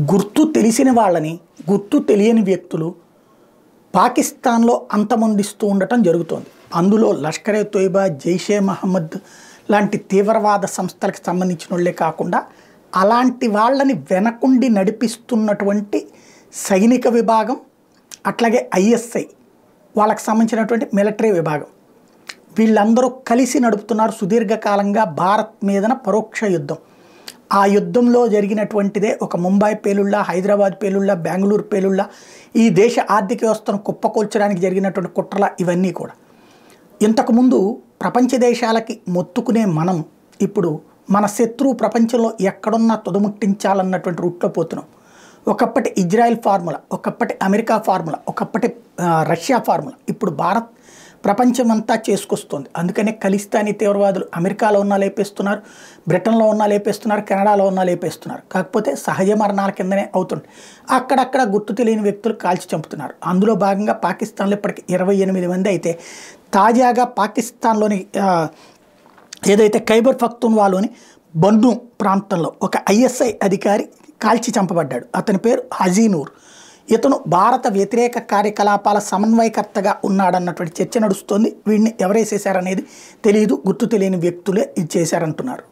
గుర్తు తెలిసిన వాళ్ళని గుర్తు తెలియని వ్యక్తులు పాకిస్తాన్లో అంతమొందిస్తూ ఉండటం జరుగుతోంది. అందులో లష్కరే తోయిబా, జైషే మహమ్మద్ లాంటి తీవ్రవాద సంస్థలకు సంబంధించిన వాళ్ళే కాకుండా అలాంటి వాళ్ళని వెనకుండి నడిపిస్తున్నటువంటి సైనిక విభాగం, అట్లాగే ఐఎస్ఐ వాళ్ళకి సంబంధించినటువంటి మిలిటరీ విభాగం, వీళ్ళందరూ కలిసి నడుపుతున్నారు సుదీర్ఘకాలంగా భారత్ మీదన పరోక్ష యుద్ధం. ఆ యుద్ధంలో జరిగినటువంటిదే ఒక ముంబై పేలుళ్ళ, హైదరాబాద్ పేలుళ్ళ, బెంగళూరు పేలుళ్ళ, ఈ దేశ ఆర్థిక వ్యవస్థను కుప్పకూల్చడానికి జరిగినటువంటి కుట్రల ఇవన్నీ కూడా. ఇంతకుముందు ప్రపంచ దేశాలకి మొత్తుకునే మనం ఇప్పుడు మన శత్రువు ప్రపంచంలో ఎక్కడున్నా తుదముట్టించాలన్నటువంటి రూట్లో పోతున్నాం. ఒకప్పటి ఇజ్రాయెల్ ఫార్ములా, ఒకప్పటి అమెరికా ఫార్ములా, ఒకప్పటి రష్యా ఫార్ములా ఇప్పుడు భారత్ ప్రపంచమంతా చేసుకొస్తుంది. అందుకనే ఖలిస్తానీ తీవ్రవాదులు అమెరికాలో ఉన్నా లేపేస్తున్నారు, బ్రిటన్లో ఉన్నా లేపేస్తున్నారు, కెనడాలో ఉన్నా లేపేస్తున్నారు. కాకపోతే సహజ మరణాల కిందనే అవుతుంది. అక్కడక్కడ గుర్తు తెలియని వ్యక్తులు కాల్చి చంపుతున్నారు. అందులో భాగంగా పాకిస్తాన్లో ఇప్పటికి 28 మంది అయితే, తాజాగా పాకిస్తాన్లోని ఏదైతే ఖైబర్ పఖ్తూన్వాలోని బన్ను ప్రాంతంలో ఒక ఐఎస్ఐ అధికారి కాల్చి చంపబడ్డాడు. అతని పేరు హజీనూర్. ఇతను భారత వ్యతిరేక కార్యకలాపాల సమన్వయకర్తగా ఉన్నాడన్నటువంటి చర్చ నడుస్తోంది. వీడిని ఎవరేసేశారనేది తెలియదు, గుర్తు తెలియని వ్యక్తులే ఇది చేశారంటున్నారు.